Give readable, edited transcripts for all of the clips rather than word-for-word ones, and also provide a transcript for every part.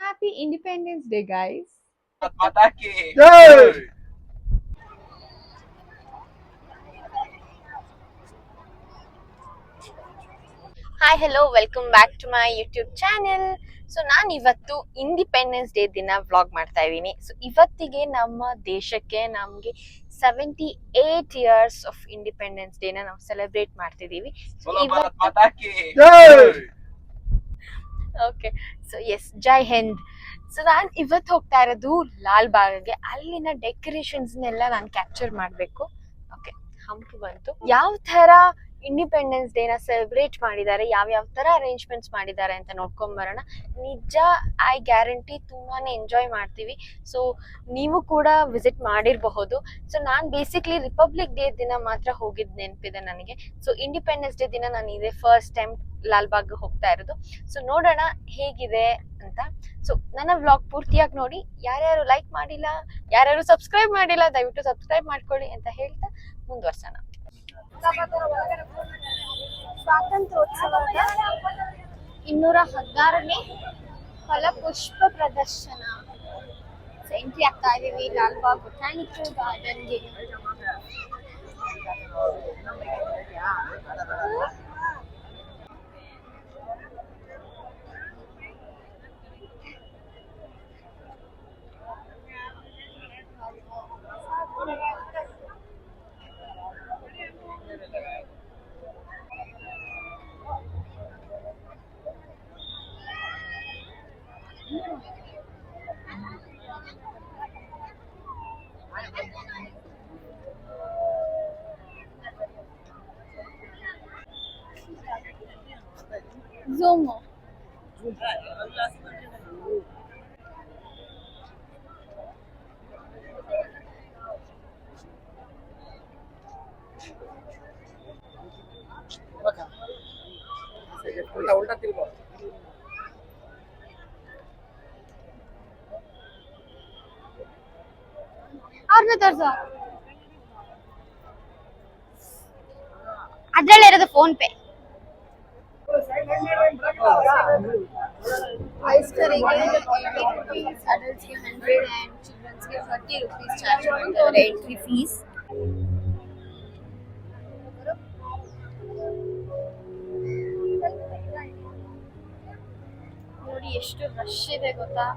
Happy Independence Day, guys. माता की जय। Hi hello welcome back to my YouTube channel. So ನಾನು ಇವತ್ತು ಇಂಡಿಪೆಂಡೆನ್ಸ್ ಡೇ ದಿನ ವ್ಲಾಗ್ ಮಾಡ್ತಾ ಇದ್ದೀನಿ. ಸೊ ಇವತ್ತಿಗೆ ನಮ್ಮ ದೇಶಕ್ಕೆ ನಮಗೆ 78 years ಆಫ್ ಇಂಡಿಪೆಂಡೆನ್ಸ್ ಡೇನ ನಾವು ಸೆಲೆಬ್ರೇಟ್ ಮಾಡ್ತಿದ್ದೀವಿ. बोलो भारत माता की जय। ಓಕೆ, ಸೊ ಎಸ್, ಜೈ ಹಿಂದ್. ಸೊ ನಾನು ಇವತ್ತು ಹೋಗ್ತಾ ಇರೋದು ಲಾಲ್ ಬಾಗ್ಗೆ. ಅಲ್ಲಿನ ಡೆಕೋರೇಷನ್ಸ್ನೆಲ್ಲ ನಾನು ಕ್ಯಾಪ್ಚರ್ ಮಾಡಬೇಕು. ಓಕೆ, ಹಂಪು ಬಂತು. ಯಾವ ಥರ ಇಂಡಿಪೆಂಡೆನ್ಸ್ ಡೇನ ಸೆಲೆಬ್ರೇಟ್ ಮಾಡಿದ್ದಾರೆ, ಯಾವ ಥರ ಅರೇಂಜ್ಮೆಂಟ್ಸ್ ಮಾಡಿದ್ದಾರೆ ಅಂತ ನೋಡ್ಕೊಂಡ್ ಬರೋಣ. ನಿಜ, ಐ ಗ್ಯಾರಂಟಿ ತುಂಬಾನೇ ಎಂಜಾಯ್ ಮಾಡ್ತೀವಿ. ಸೊ ನೀವು ಕೂಡ ವಿಸಿಟ್ ಮಾಡಿರಬಹುದು. ಸೊ ನಾನು ಬೇಸಿಕ್ಲಿ ರಿಪಬ್ಲಿಕ್ ಡೇ ದಿನ ಮಾತ್ರ ಹೋಗಿದ್ದು ನೆನಪಿದೆ ನನಗೆ. ಸೊ ಇಂಡಿಪೆಂಡೆನ್ಸ್ ಡೇ ದಿನ ನಾನು ಇದೇ ಫಸ್ಟ್ ಟೈಮ್ ಲಾಲ್ಬಾಗ್ ಹೋಗ್ತಾ ಇರೋದು. ಸೊ ನೋಡೋಣ ಹೇಗಿದೆ ಅಂತ. ಸೊ ನನ್ನ ವ್ಲಾಗ್ ಪೂರ್ತಿಯಾಗಿ ನೋಡಿ. ಯಾರ್ಯಾರು ಲೈಕ್ ಮಾಡಿಲ್ಲ, ಯಾರ್ಯಾರು ಸಬ್ಸ್ಕ್ರೈಬ್ ಮಾಡಿಲ್ಲ, ದಯವಿಟ್ಟು ಸಬ್ಸ್ಕ್ರೈಬ್ ಮಾಡ್ಕೊಳ್ಳಿ ಅಂತ ಹೇಳ್ತಾ ಮುಂದುವರ್ಸೋಣ. ಸ್ವಾತಂತ್ರ್ಯೋತ್ಸವದ 216ನೇ ಫಲಪುಷ್ಪ ಪ್ರದರ್ಶನ ಎಂಟ್ರಿ ಆಗ್ತಾ ಇದೀವಿ ಲಾಲ್ಬಾಗ್ ಬೊಟಾನಿಕಲ್ ಗಾರ್ಡನ್ಗೆ. Zomo. उल्टा उल्टा तिरको ಅವ್ರನ್ನ ತೋರ್ಸು. ಅದ್ರಲ್ಲೇ ಇರೋದು ಫೋನ್ ಪೇ. ವಯಸ್ಕರಿಗೆ 80 rupees, adultsಗೆ 100 and childrensಗೆ 30 rupees ಚಾರ್ಜ್ ಮಾಡ್ತಾರೆ ಎಂಟ್ರಿ ಫೀಸ್. ನೋಡಿ ಎಷ್ಟು ರಶ್ ಇದೆ ಗೊತ್ತಾ.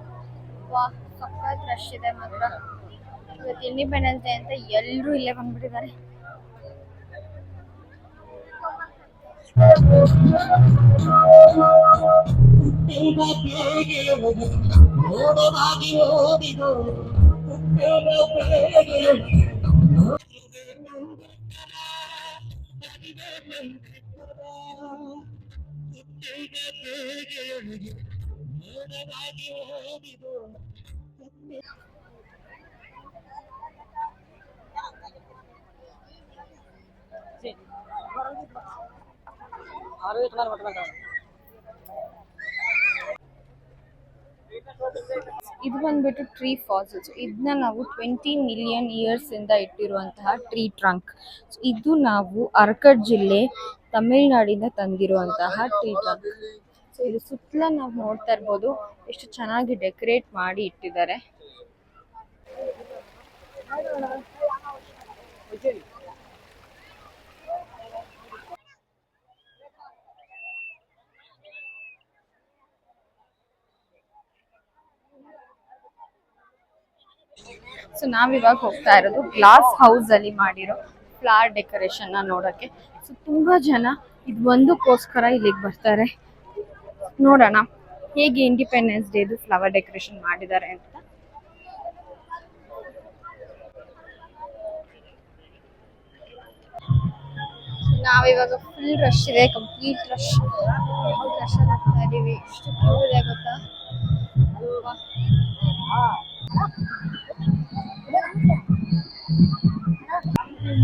ವಾ, ಸಖತ್ ರಶ್ ಇದೆ ಮಾತ್ರ. ಇವತ್ತು ಇಂಡಿಪೆಂಡೆನ್ಸ್ ಡೇ ಅಂತ ಎಲ್ಲರೂ ಇಲ್ಲೇ ಬಂದ್ಬಿಟ್ಟಿದ್ದಾರೆ. ಇದು ಬಂದ್ಬಿಟ್ಟು ಟ್ರೀ ಫಾಸಿಲ್ಸ್. ಇದನ್ನ ನಾವು 20 million years ಇಂದ ಇಟ್ಟಿರುವಂತಹ ಟ್ರೀ ಟ್ರಂಕ್. ಇದು ನಾವು ಅರಕಡ್ ಜಿಲ್ಲೆ ತಮಿಳ್ನಾಡಿಂದ ತಂದಿರುವಂತಹ ಟ್ರೀ ಟ್ರಂಕ್. ಸೊ ಇದು ಸುತ್ತಲ ನಾವು ನೋಡ್ತಾ ಇರ್ಬೋದು ಎಷ್ಟು ಚೆನ್ನಾಗಿ ಡೆಕೋರೇಟ್ ಮಾಡಿ ಇಟ್ಟಿದ್ದಾರೆ. ಸೊ ನಾವಿವಾಗ ಹೋಗ್ತಾ ಇರೋದು ಗ್ಲಾಸ್ ಹೌಸ್ ಅಲ್ಲಿ ಮಾಡಿರೋ ಫ್ಲವರ್ ಡೆಕೋರೇಷನ್ ನೋಡಕ್ಕೆ. ಸೊ ತುಂಬಾ ಜನ ಇದು ಒಂದಕ್ಕೋಸ್ಕರ ಇಲ್ಲಿಗೆ ಬರ್ತಾರೆ. ನೋಡೋಣ ಹೇಗೆ ಇಂಡಿಪೆಂಡೆನ್ಸ್ ಡೇದು ಫ್ಲವರ್ ಡೆಕೋರೇಷನ್ ಮಾಡಿದ್ದಾರೆ ಅಂತ. ನಾವಿವಾಗ ಫುಲ್ ರಶ್ ಇದೆ, ಕಂಪ್ಲೀಟ್ ರಶ್ ಆಗ್ತಾ ಇದೀವಿ. ಎಷ್ಟು ಕ್ಯೂ ಇದೆ ಗೊತ್ತಾ.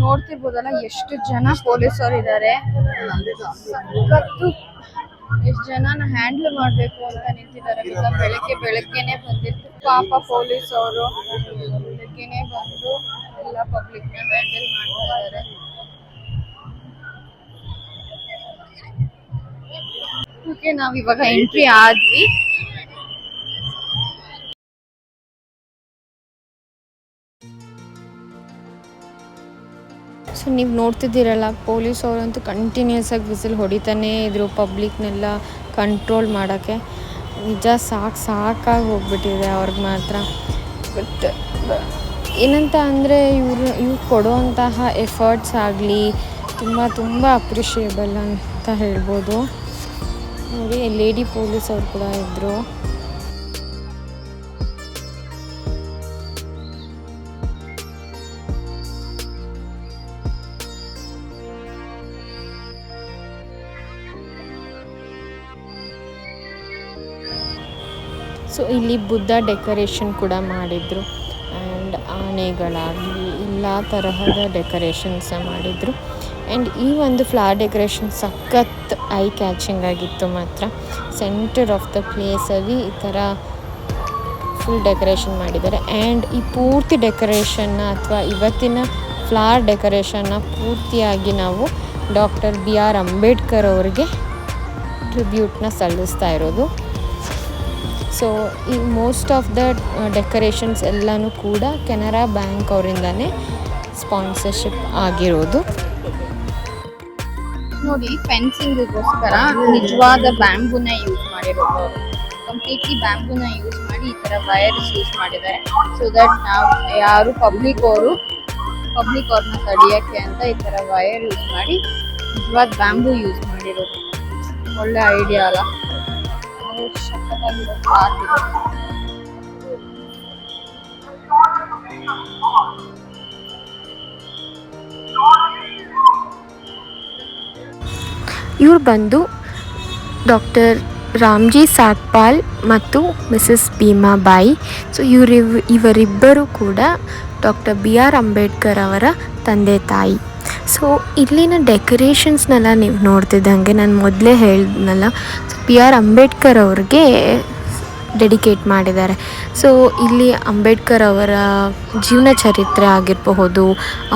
ನೋಡ್ತಿರ್ಬೋದಲ್ಲ ಎಷ್ಟು ಜನ ಪೊಲೀಸರು ಇದ್ದಾರೆ. ಎಷ್ಟು ಜನನ ಹ್ಯಾಂಡಲ್ ಮಾಡ್ಬೇಕು ಅಂತ ನಿಂತಿದ್ದಾರೆ. ಬೆಳಗ್ಗೆನೆ ಬಂದಿತ್ತು ಪಾಪ ಪೊಲೀಸ್ ಅವರು. ಬೆಳಗ್ಗೆನೆ ಬಂದು ಎಲ್ಲ ಪಬ್ಲಿಕ್ ನ ಹ್ಯಾಂಡಲ್ ಮಾಡ್ತಾ ಇದ್ದಾರೆ. ಓಕೆ, ನಾವ್ ಇವಾಗ ಎಂಟ್ರಿ ಆದ್ವಿ. ಸೊ ನೀವು ನೋಡ್ತಿದ್ದೀರಲ್ಲ, ಪೊಲೀಸ್ ಅವರಂತೂ ಕಂಟಿನ್ಯೂಸ್ ಆಗಿ ವಿಸಿಲ್ ಹೊಡಿತಾನೇ ಇದ್ರು ಪಬ್ಲಿಕ್ನೆಲ್ಲ ಕಂಟ್ರೋಲ್ ಮಾಡೋಕ್ಕೆ. ನಿಜ ಸಾಕಾಗಿ ಹೋಗ್ಬಿಟ್ಟಿದೆ ಅವ್ರಿಗೆ ಮಾತ್ರ. ಬಟ್ ಏನಂತ ಅಂದರೆ ಇವ್ರು ಕೊಡುವಂತಹ ಎಫರ್ಟ್ಸ್ ಆಗಲಿ ತುಂಬ ಅಪ್ರಿಷಿಯೇಬಲ್ ಅಂತ ಹೇಳ್ಬೋದು. ನೋಡಿ, ಲೇಡಿ ಪೊಲೀಸ್ ಅವ್ರು ಕೂಡ ಇದ್ದರು. ಸೊ ಇಲ್ಲಿ ಬುದ್ಧ ಡೆಕೋರೇಷನ್ ಕೂಡ ಮಾಡಿದರು. ಆ್ಯಂಡ್ ಆನೆಗಳಾಗಲಿ ಎಲ್ಲ ತರಹದ ಡೆಕೋರೇಷನ್ಸ್ ಮಾಡಿದರು. ಆ್ಯಂಡ್ ಈ ಒಂದು ಫ್ಲವರ್ ಡೆಕೋರೇಷನ್ ಸಖತ್ ಐ ಕ್ಯಾಚಿಂಗ್ ಆಗಿತ್ತು ಮಾತ್ರ. ಸೆಂಟರ್ ಆಫ್ ದ ಪ್ಲೇಸಲ್ಲಿ ಈ ಥರ ಫುಲ್ ಡೆಕೋರೇಷನ್ ಮಾಡಿದ್ದಾರೆ. ಆ್ಯಂಡ್ ಈ ಪೂರ್ತಿ ಡೆಕೋರೇಷನ್ನ ಅಥವಾ ಇವತ್ತಿನ ಫ್ಲವರ್ ಡೆಕೋರೇಷನ್ನ ಪೂರ್ತಿಯಾಗಿ ನಾವು ಡಾಕ್ಟರ್ BR ಅಂಬೇಡ್ಕರ್ ಅವರಿಗೆ ಟ್ರಿಬ್ಯೂಟ್ನ ಸಲ್ಲಿಸ್ತಾ ಇರೋದು. ಸೊ ಈ ಮೋಸ್ಟ್ ಆಫ್ ದ ಡೆಕೋರೇಷನ್ಸ್ ಎಲ್ಲನೂ ಕೂಡ ಕೆನರಾ ಬ್ಯಾಂಕ್ ಅವರಿಂದನೇ ಸ್ಪಾನ್ಸರ್ಶಿಪ್ ಆಗಿರೋದು. ನೋಡಿ, ಫೆನ್ಸಿಂಗಿಗೋಸ್ಕರ ನಿಜವಾದ ಬ್ಯಾಂಬೂನ ಯೂಸ್ ಮಾಡಿರೋದು. ಕಂಪ್ಲೀಟ್ಲಿ ಬ್ಯಾಂಬೂನ ಯೂಸ್ ಮಾಡಿ ಈ ಥರ ವೈರ್ಸ್ ಯೂಸ್ ಮಾಡಿದ್ದಾರೆ. ಸೊ ದಟ್ ನಾವು ಯಾರು ಪಬ್ಲಿಕ್ ಅವ್ರನ್ನ ತಡೆಯೋಕ್ಕೆ ಅಂತ ಈ ಥರ ವೈರ್ ಯೂಸ್ ಮಾಡಿ ನಿಜವಾದ ಬ್ಯಾಂಬೂ ಯೂಸ್ ಮಾಡಿರೋದು. ಒಳ್ಳೆ ಐಡಿಯಾ ಅಲ್ಲ? ಸಖತ್ತಾಗಿರೋ ಪಾರ್ಕ್ ಇದೆ. ಇವ್ರು ಬಂದು ಡಾಕ್ಟರ್ ರಾಮ್ಜಿ ಸಾಕ್ಪಾಲ್ ಮತ್ತು ಮಿಸಸ್ ಭೀಮಾಬಾಯಿ. ಸೊ ಇವರಿಬ್ಬರು ಕೂಡ ಡಾಕ್ಟರ್ BR ಅಂಬೇಡ್ಕರ್ ಅವರ ತಂದೆ ತಾಯಿ. ಸೊ ಇಲ್ಲಿನ ಡೆಕೋರೇಷನ್ಸ್ನೆಲ್ಲ ನೀವು ನೋಡ್ತಿದ್ದಂಗೆ ನಾನು ಮೊದಲೇ ಹೇಳಿದ್ನಲ್ಲ, BR ಅಂಬೇಡ್ಕರ್ ಅವ್ರಿಗೆ ಡೆಡಿಕೇಟ್ ಮಾಡಿದ್ದಾರೆ. ಸೊ ಇಲ್ಲಿ ಅಂಬೇಡ್ಕರ್ ಅವರ ಜೀವನ ಚರಿತ್ರೆ ಆಗಿರಬಹುದು,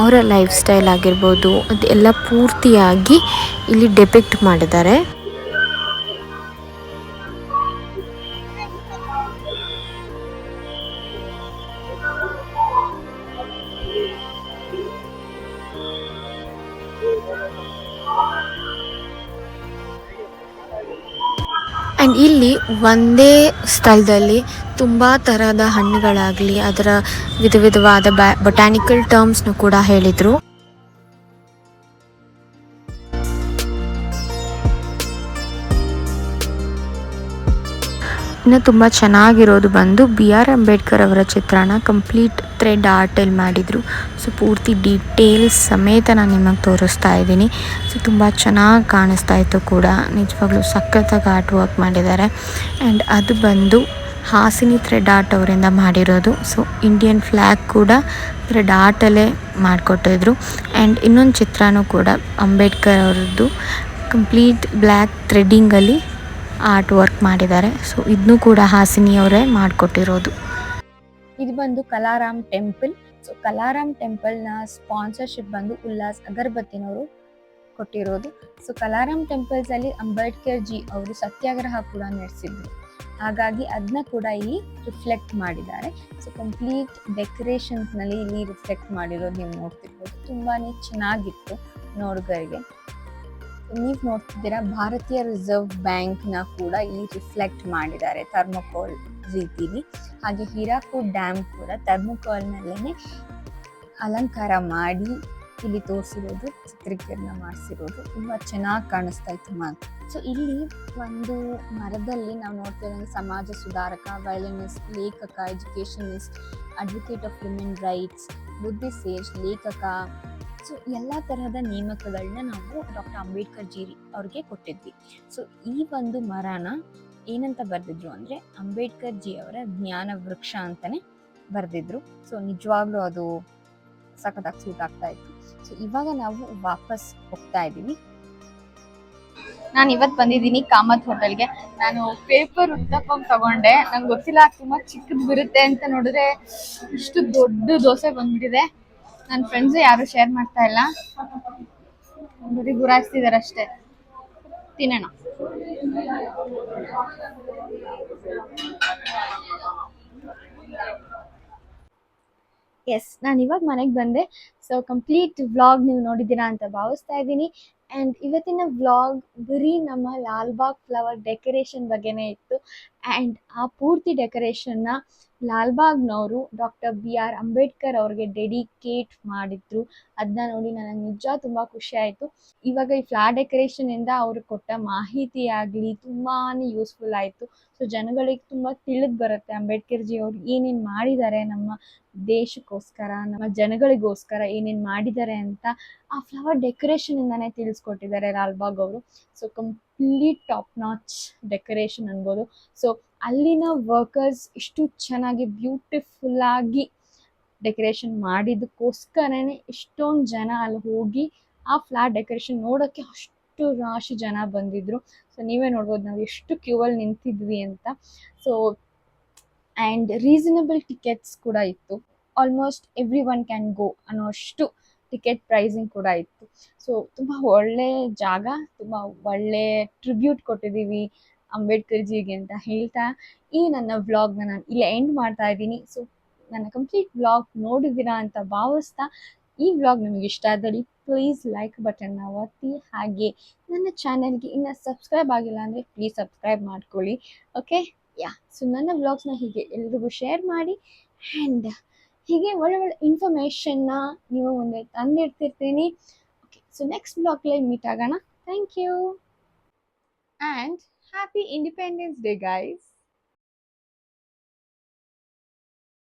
ಅವರ ಲೈಫ್ ಸ್ಟೈಲ್ ಆಗಿರ್ಬೋದು, ಅದೆಲ್ಲ ಪೂರ್ತಿಯಾಗಿ ಇಲ್ಲಿ ಡೆಪಿಕ್ಟ್ ಮಾಡಿದ್ದಾರೆ. ಆ್ಯಂಡ್ ಇಲ್ಲಿ ಒಂದೇ ಸ್ಥಳದಲ್ಲಿ ತುಂಬ ಥರದ ಹಣ್ಣುಗಳಾಗಲಿ ಅದರ ವಿಧವಾದ ಬೊಟ್ಯಾನಿಕಲ್ ಟರ್ಮ್ಸ್ನು ಕೂಡ ಹೇಳಿದರು. ಇನ್ನು ತುಂಬ ಚೆನ್ನಾಗಿರೋದು ಬಂದು BR ಅಂಬೇಡ್ಕರ್ ಅವರ ಚಿತ್ರನ ಕಂಪ್ಲೀಟ್ ಥ್ರೆಡ್ ಆರ್ಟಲ್ಲಿ ಮಾಡಿದರು. ಸೊ ಪೂರ್ತಿ ಡೀಟೇಲ್ಸ್ ಸಮೇತ ನಾನು ನಿಮಗೆ ತೋರಿಸ್ತಾ ಇದ್ದೀನಿ. ಸೊ ತುಂಬ ಚೆನ್ನಾಗಿ ಕಾಣಿಸ್ತಾ ಇತ್ತು ಕೂಡ, ನಿಜವಾಗ್ಲೂ ಸಖತ್ತಾಗಿ ಆರ್ಟ್ ವರ್ಕ್ ಮಾಡಿದ್ದಾರೆ. ಆ್ಯಂಡ್ ಅದು ಬಂದು ಹಾಸಿನಿ ಥ್ರೆಡ್ ಆರ್ಟ್ ಅವರಿಂದ ಮಾಡಿರೋದು. ಸೊ ಇಂಡಿಯನ್ ಫ್ಲ್ಯಾಗ್ ಕೂಡ ಥ್ರೆಡ್ ಆರ್ಟಲ್ಲೇ ಮಾಡಿಕೊಟ್ಟಿದ್ರು. ಆ್ಯಂಡ್ ಇನ್ನೊಂದು ಚಿತ್ರನೂ ಕೂಡ ಅಂಬೇಡ್ಕರ್ ಅವ್ರದ್ದು ಕಂಪ್ಲೀಟ್ ಬ್ಲ್ಯಾಕ್ ಥ್ರೆಡ್ಡಿಂಗಲ್ಲಿ ಆರ್ಟ್ ವರ್ಕ್ ಮಾಡಿದ್ದಾರೆ. ಸೊ ಇದನ್ನು ಕೂಡ ಹಾಸಿನಿಯವರೇ ಮಾಡಿಕೊಟ್ಟಿರೋದು. ಇದು ಬಂದು ಕಲಾರಾಮ್ ಟೆಂಪಲ್. ಸೊ ಕಲಾರಾಮ್ ಟೆಂಪಲ್ನ ಸ್ಪಾನ್ಸರ್ಶಿಪ್ ಬಂದು ಉಲ್ಲಾಸ್ ಅಗರ್ಬತ್ತಿನವರು ಕೊಟ್ಟಿರೋದು. ಸೊ ಕಲಾರಾಮ್ ಟೆಂಪಲ್ಸಲ್ಲಿ ಅಂಬೇಡ್ಕರ್ ಜಿ ಅವರು ಸತ್ಯಾಗ್ರಹ ಕೂಡ ನಡೆಸಿದ್ರು. ಹಾಗಾಗಿ ಅದನ್ನ ಕೂಡ ಇಲ್ಲಿ ರಿಫ್ಲೆಕ್ಟ್ ಮಾಡಿದ್ದಾರೆ. ಸೊ ಕಂಪ್ಲೀಟ್ ಡೆಕೋರೇಷನ್ಸ್ನಲ್ಲಿ ಇಲ್ಲಿ ರಿಫ್ಲೆಕ್ಟ್ ಮಾಡಿರೋದು ನೀವು ನೋಡ್ತಿರ್ಬೋದು. ತುಂಬಾ ಚೆನ್ನಾಗಿತ್ತು ನೋಡುಗರಿಗೆ. ನೀವು ನೋಡ್ತಿದ್ದೀರಾ, ಭಾರತೀಯ ರಿಸರ್ವ್ ಬ್ಯಾಂಕ್ನ ಕೂಡ ಇಲ್ಲಿ ರಿಫ್ಲೆಕ್ಟ್ ಮಾಡಿದ್ದಾರೆ ಥರ್ಮೋಕೋಲ್ ರೀತಿಲಿ. ಹಾಗೆ ಹೀರಾಕೂಡ್ ಡ್ಯಾಮ್ ಕೂಡ ಥರ್ಮೋಕೋಲ್ನಲ್ಲೇ ಅಲಂಕಾರ ಮಾಡಿ ಇಲ್ಲಿ ತೋರಿಸಿರೋದು, ಚಿತ್ರೀಕರಣ ಮಾಡಿಸಿರೋದು ತುಂಬ ಚೆನ್ನಾಗಿ ಕಾಣಿಸ್ತಾ ಇತ್ತು ಮಾತು. ಸೊ ಇಲ್ಲಿ ಒಂದು ಮರದಲ್ಲಿ ನಾವು ನೋಡ್ತಿದ್ದಂಗೆ ಸಮಾಜ ಸುಧಾರಕ, ವಯಲಿನಿಸ್ಟ್, ಲೇಖಕ, educationist, advocate of human rights, Buddhist sage, ಲೇಖಕ, ಸೊ ಎಲ್ಲ ತರಹದ ನೇಮಕಗಳನ್ನ ನಾವು ಡಾಕ್ಟರ್ ಅಂಬೇಡ್ಕರ್ ಜಿ ಅವ್ರಿಗೆ ಕೊಟ್ಟಿದ್ವಿ. ಸೊ ಈ ಒಂದು ಮರನ ಏನಂತ ಬರೆದಿದ್ರು ಅಂದರೆ ಅಂಬೇಡ್ಕರ್ ಜಿ ಅವರ ಜ್ಞಾನ ವೃಕ್ಷ ಅಂತಲೇ ಬರೆದಿದ್ರು. ಸೊ ನಿಜವಾಗ್ಲೂ ಅದು ಸಖತ್ತಾಗಿ ಸೂಟ್ ಆಗ್ತಾ ಇತ್ತು. ಸೊ ಇವಾಗ ನಾವು ವಾಪಸ್ ಹೋಗ್ತಾ ಇದ್ದೀವಿ. ನಾನು ಇವತ್ತು ಬಂದಿದ್ದೀನಿ ಕಾಮತ್ ಹೋಟೆಲ್ಗೆ. ನಾನು ಪೇಪರ್ ಉತ್ತಪ್ಪಂ ತಗೊಂಡೆ. ನಂಗೆ ಗೊತ್ತಿಲ್ಲ, ತುಂಬ ಚಿಕ್ಕದು ಬರುತ್ತೆ ಅಂತ ನೋಡಿದ್ರೆ ಇಷ್ಟು ದೊಡ್ಡ ದೋಸೆ ಬಂದ್ಬಿಟ್ಟಿದೆ. ನನ್ನ ಫ್ರೆಂಡ್ಸು ಯಾರು ಶೇರ್ ಮಾಡ್ತಾ ಇಲ್ಲ, ಬರೀ ಗುರಾಯಿಸ್ತಿದ್ದಾರೆ ಅಷ್ಟೇ. ತಿನ್ನೋಣ. ಎಸ್, ನಾನು ಇವಾಗ ಮನೆಗೆ ಬಂದೆ. ಸೊ ಕಂಪ್ಲೀಟ್ ವ್ಲಾಗ್ ನೀವು ನೋಡಿದ್ದೀರಾ ಅಂತ ಭಾವಿಸ್ತಾ ಇದ್ದೀನಿ. ಆ್ಯಂಡ್ ಇವತ್ತಿನ ವ್ಲಾಗ್ ಬರೀ ನಮ್ಮ ಲಾಲ್ಬಾಗ್ ಫ್ಲವರ್ ಡೆಕೋರೇಷನ್ ಬಗ್ಗೆನೇ ಇತ್ತು. ಆ್ಯಂಡ್ ಆ ಪೂರ್ತಿ ಡೆಕೋರೇಷನ್ನ ಲಾಲ್ಬಾಗ್ನವರು ಡಾಕ್ಟರ್ BR ಅಂಬೇಡ್ಕರ್ ಅವ್ರಿಗೆ ಡೆಡಿಕೇಟ್ ಮಾಡಿದ್ರು. ಅದನ್ನ ನೋಡಿ ನನಗೆ ನಿಜ ತುಂಬ ಖುಷಿ ಆಯಿತು. ಇವಾಗ ಈ ಫ್ಲವರ್ ಡೆಕೋರೇಷನಿಂದ ಅವರು ಕೊಟ್ಟ ಮಾಹಿತಿ ಆಗಲಿ ತುಂಬಾ ಯೂಸ್ಫುಲ್ ಆಯಿತು. ಸೊ ಜನಗಳಿಗೆ ತುಂಬ ತಿಳಿದು ಬರುತ್ತೆ ಅಂಬೇಡ್ಕರ್ ಜಿ ಅವರು ಏನೇನು ಮಾಡಿದ್ದಾರೆ ನಮ್ಮ ದೇಶಕ್ಕೋಸ್ಕರ, ನಮ್ಮ ಜನಗಳಿಗೋಸ್ಕರ ಏನೇನು ಮಾಡಿದ್ದಾರೆ ಅಂತ ಆ ಫ್ಲವರ್ ಡೆಕೋರೇಷನಿಂದನೇ ತಿಳಿಸ್ಕೊಟ್ಟಿದ್ದಾರೆ ಲಾಲ್ಬಾಗ್ ಅವರು. So complete top notch decoration ಅನ್ಬೋದು. ಸೊ ಅಲ್ಲಿನ ವರ್ಕರ್ಸ್ ಇಷ್ಟು ಚೆನ್ನಾಗಿ ಬ್ಯೂಟಿಫುಲ್ಲಾಗಿ ಡೆಕೋರೇಷನ್ ಮಾಡಿದ್ದಕ್ಕೋಸ್ಕರನೇ ಎಷ್ಟೊಂದು ಜನ ಅಲ್ಲಿ ಹೋಗಿ ಆ ಫ್ಲವರ್ ಡೆಕೋರೇಷನ್ ನೋಡೋಕ್ಕೆ ಅಷ್ಟು ರಾಶಿ ಜನ ಬಂದಿದ್ದರು. ಸೊ ನೀವೇ ನೋಡ್ಬೋದು ನಾವು ಎಷ್ಟು ಕ್ಯೂವಲ್ಲಿ ನಿಂತಿದ್ವಿ ಅಂತ. ಸೊ ಆ್ಯಂಡ್ ರೀಸನಬಲ್ ಟಿಕೆಟ್ಸ್ ಕೂಡ ಇತ್ತು. Almost every one can go ಅನ್ನೋಷ್ಟು ಟಿಕೆಟ್ ಪ್ರೈಸಿಂಗ್ ಕೂಡ ಇತ್ತು. ಸೊ ತುಂಬ ಒಳ್ಳೆ ಜಾಗ, ತುಂಬ ಒಳ್ಳೆ ಟ್ರಿಬ್ಯೂಟ್ ಕೊಟ್ಟಿದ್ದೀವಿ ಅಂಬೇಡ್ಕರ್ ಜಿಗೆ ಅಂತ ಹೇಳ್ತಾ ಈ ನನ್ನ ವ್ಲಾಗ್ನ ನಾನು ಇಲ್ಲೇ ಎಂಡ್ ಮಾಡ್ತಾ ಇದ್ದೀನಿ. ಸೊ ನನ್ನ ಕಂಪ್ಲೀಟ್ ವ್ಲಾಗ್ ನೋಡಿದ್ದೀರಾ ಅಂತ ಭಾವಿಸ್ತಾ, ಈ ವ್ಲಾಗ್ ನಿಮಗೆ ಇಷ್ಟ ಆದಲ್ಲಿ ಪ್ಲೀಸ್ ಲೈಕ್ ಬಟನ್ನ ಒತ್ತಿ. ಹಾಗೆ ನನ್ನ ಚಾನೆಲ್ಗೆ ಇನ್ನೂ ಸಬ್ಸ್ಕ್ರೈಬ್ ಆಗಿಲ್ಲ ಅಂದರೆ ಪ್ಲೀಸ್ ಸಬ್ಸ್ಕ್ರೈಬ್ ಮಾಡ್ಕೊಳ್ಳಿ. ಓಕೆ, ಸೊ ನನ್ನ ವ್ಲಾಗ್ಸ್ನ ಹೀಗೆ ಎಲ್ರಿಗೂ ಶೇರ್ ಮಾಡಿ. ಆ್ಯಂಡ್ ಹೀಗೆ ಒಳ್ಳೆ ಒಳ್ಳೆ ಇನ್ಫಾರ್ಮೇಷನ್ನ ನೀವು ಮುಂದೆ ತಂದಿಡ್ತಿರ್ತೀನಿ. ಓಕೆ, ಸೊ ನೆಕ್ಸ್ಟ್ ಬ್ಲಾಗ್ಲೇ ಮೀಟ್ ಆಗೋಣ. Thank you and happy independence day guys.